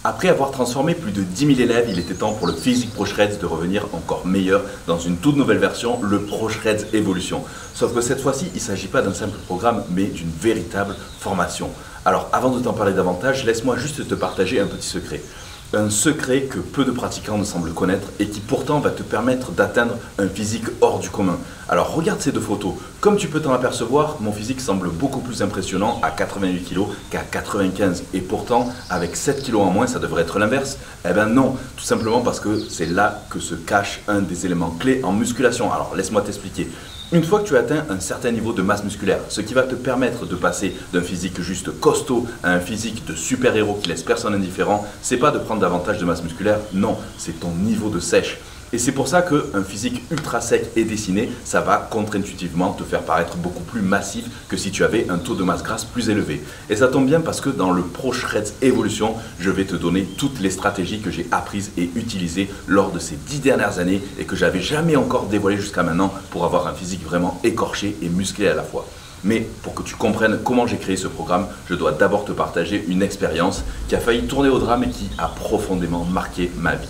Après avoir transformé plus de 10 000 élèves, il était temps pour le Physique Pro Shreds de revenir encore meilleur dans une toute nouvelle version, le Pro Shreds Evolution. Sauf que cette fois-ci, il ne s'agit pas d'un simple programme, mais d'une véritable formation. Alors avant de t'en parler davantage, laisse-moi juste te partager un petit secret. Un secret que peu de pratiquants ne semblent connaître et qui pourtant va te permettre d'atteindre un physique hors du commun. Alors regarde ces deux photos. Comme tu peux t'en apercevoir, mon physique semble beaucoup plus impressionnant à 88 kg qu'à 95. Et pourtant, avec 7 kg en moins, ça devrait être l'inverse. Eh bien non, tout simplement parce que c'est là que se cache un des éléments clés en musculation. Alors laisse-moi t'expliquer. Une fois que tu atteins un certain niveau de masse musculaire, ce qui va te permettre de passer d'un physique juste costaud à un physique de super-héros qui laisse personne indifférent, c'est pas de prendre davantage de masse musculaire, non, c'est ton niveau de sèche. Et c'est pour ça qu'un physique ultra sec et dessiné, ça va contre-intuitivement te faire paraître beaucoup plus massif que si tu avais un taux de masse grasse plus élevé. Et ça tombe bien parce que dans le Pro Shreds Evolution, je vais te donner toutes les stratégies que j'ai apprises et utilisées lors de ces 10 dernières années et que j'avais jamais encore dévoilées jusqu'à maintenant pour avoir un physique vraiment écorché et musclé à la fois. Mais pour que tu comprennes comment j'ai créé ce programme, je dois d'abord te partager une expérience qui a failli tourner au drame et qui a profondément marqué ma vie.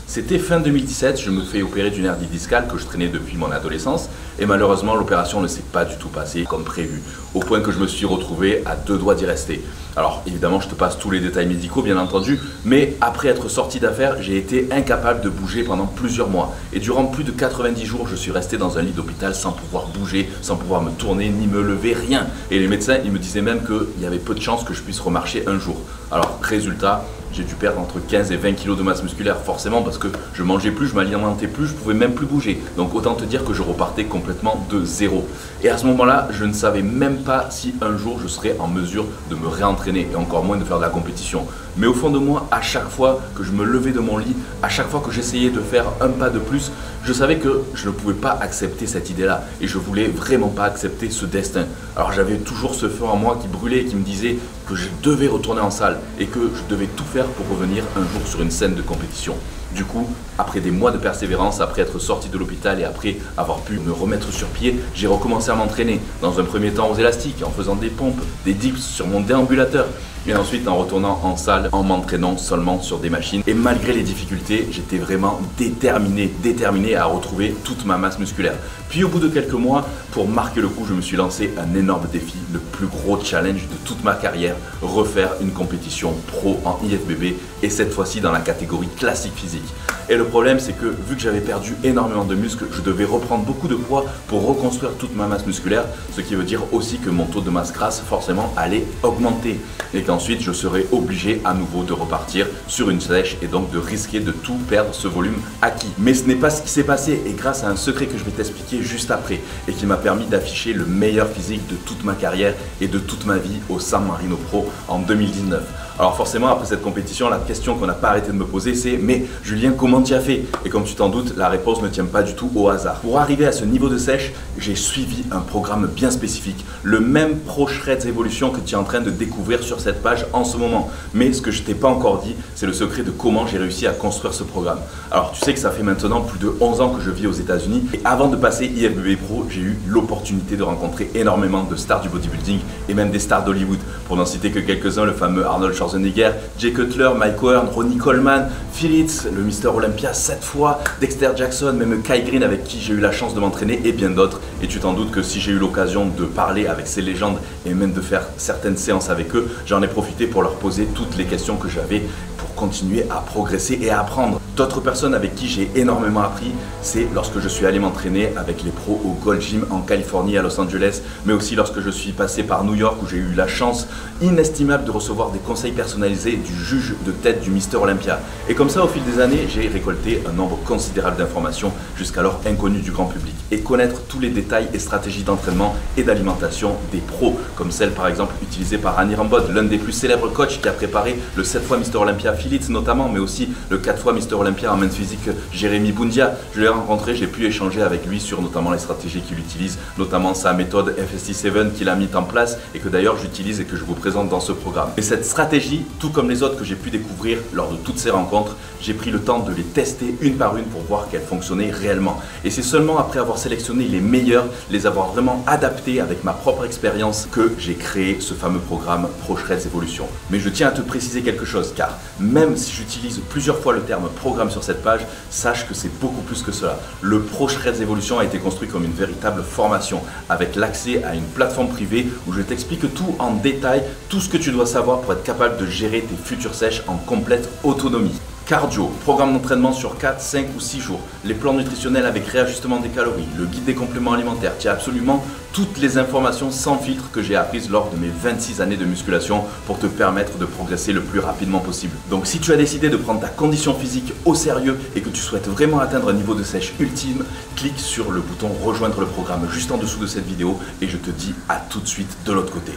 C'était fin 2017, je me fais opérer d'une hernie discale que je traînais depuis mon adolescence et malheureusement l'opération ne s'est pas du tout passée comme prévu, au point que je me suis retrouvé à 2 doigts d'y rester. Alors évidemment je te passe tous les détails médicaux bien entendu, mais après être sorti d'affaires, j'ai été incapable de bouger pendant plusieurs mois. Et durant plus de 90 jours, je suis resté dans un lit d'hôpital sans pouvoir bouger, sans pouvoir me tourner, ni me lever, rien. Et les médecins, ils me disaient même qu'il y avait peu de chances que je puisse remarcher un jour. Alors résultat, j'ai dû perdre entre 15 et 20 kg de masse musculaire, forcément parce que je mangeais plus, je m'alimentais plus, je pouvais même plus bouger. Donc autant te dire que je repartais complètement de zéro. Et à ce moment-là, je ne savais même pas si un jour je serais en mesure de me réentraîner et encore moins de faire de la compétition. Mais au fond de moi, à chaque fois que je me levais de mon lit, à chaque fois que j'essayais de faire un pas de plus, je savais que je ne pouvais pas accepter cette idée-là et je voulais vraiment pas accepter ce destin. Alors j'avais toujours ce feu en moi qui brûlait et qui me disait que je devais retourner en salle et que je devais tout faire pour revenir un jour sur une scène de compétition. Du coup, après des mois de persévérance, après être sorti de l'hôpital et après avoir pu me remettre sur pied, j'ai recommencé à m'entraîner. Dans un premier temps aux élastiques, en faisant des pompes, des dips sur mon déambulateur. Et ensuite en retournant en salle, en m'entraînant seulement sur des machines. Et malgré les difficultés, j'étais vraiment déterminé à retrouver toute ma masse musculaire. Puis au bout de quelques mois, pour marquer le coup, je me suis lancé un énorme défi, le plus gros challenge de toute ma carrière, refaire une compétition pro en IFBB et cette fois-ci dans la catégorie classique physique. Et le problème, c'est que vu que j'avais perdu énormément de muscles, je devais reprendre beaucoup de poids pour reconstruire toute ma masse musculaire, ce qui veut dire aussi que mon taux de masse grasse forcément allait augmenter et qu'ensuite je serais obligé à nouveau de repartir sur une sèche et donc de risquer de tout perdre ce volume acquis. Mais ce n'est pas ce qui s'est passé et grâce à un secret que je vais t'expliquer juste après et qui m'a permis d'afficher le meilleur physique de toute ma carrière et de toute ma vie au San Marino Pro en 2019. Alors forcément après cette compétition, la question qu'on n'a pas arrêté de me poser c'est « Mais Julien, comment tu as fait ?» Et comme tu t'en doutes, la réponse ne tient pas du tout au hasard. Pour arriver à ce niveau de sèche, j'ai suivi un programme bien spécifique, le même Pro Shreds Evolution que tu es en train de découvrir sur cette page en ce moment. Mais ce que je t'ai pas encore dit, c'est le secret de comment j'ai réussi à construire ce programme. Alors tu sais que ça fait maintenant plus de 11 ans que je vis aux États-Unis et avant de passer IFBB Pro, j'ai eu l'opportunité de rencontrer énormément de stars du bodybuilding et même des stars d'Hollywood. Pour n'en citer que quelques-uns, le fameux Arnold Schwarzenegger, Jay Cutler, Mike Wern, Ronnie Coleman, Phillips, le Mister Olympia 7 fois, Dexter Jackson, même Kai Greene avec qui j'ai eu la chance de m'entraîner et bien d'autres. Et tu t'en doutes que si j'ai eu l'occasion de parler avec ces légendes et même de faire certaines séances avec eux, j'en ai profité pour leur poser toutes les questions que j'avais pour continuer à progresser et à apprendre. D'autres personnes avec qui j'ai énormément appris, c'est lorsque je suis allé m'entraîner avec les pros au Gold Gym en Californie, à Los Angeles, mais aussi lorsque je suis passé par New York où j'ai eu la chance inestimable de recevoir des conseils personnalisés du juge de tête du Mister Olympia. Et comme ça, au fil des années, j'ai récolté un nombre considérable d'informations jusqu'alors inconnues du grand public et connaître tous les détails et stratégies d'entraînement et d'alimentation des pros, comme celle par exemple utilisée par Annie Rambod, l'un des plus célèbres coachs qui a préparé le 7 fois Mister Olympia Phillips notamment, mais aussi le 4 fois Mister Olympia en men's physique Jérémy Boundia. Je l'ai rencontré, j'ai pu échanger avec lui sur notamment les stratégies qu'il utilise, notamment sa méthode FST7 qu'il a mis en place et que d'ailleurs j'utilise et que je vous présente dans ce programme. Et cette stratégie, tout comme les autres que j'ai pu découvrir lors de toutes ces rencontres, j'ai pris le temps de les tester une par une pour voir qu'elles fonctionnaient réellement. Et c'est seulement après avoir sélectionné les meilleurs, les avoir vraiment adaptés avec ma propre expérience que j'ai créé ce fameux programme Pro Shreds Evolution. Mais je tiens à te préciser quelque chose car même si j'utilise plusieurs fois le terme programme sur cette page, sache que c'est beaucoup plus que cela. Le ProShreds Evolution a été construit comme une véritable formation, avec l'accès à une plateforme privée où je t'explique tout en détail, tout ce que tu dois savoir pour être capable de gérer tes futures sèches en complète autonomie. Cardio, programme d'entraînement sur 4, 5 ou 6 jours, les plans nutritionnels avec réajustement des calories, le guide des compléments alimentaires, tu as absolument toutes les informations sans filtre que j'ai apprises lors de mes 26 années de musculation pour te permettre de progresser le plus rapidement possible. Donc si tu as décidé de prendre ta condition physique au sérieux et que tu souhaites vraiment atteindre un niveau de sèche ultime, clique sur le bouton rejoindre le programme juste en dessous de cette vidéo et je te dis à tout de suite de l'autre côté.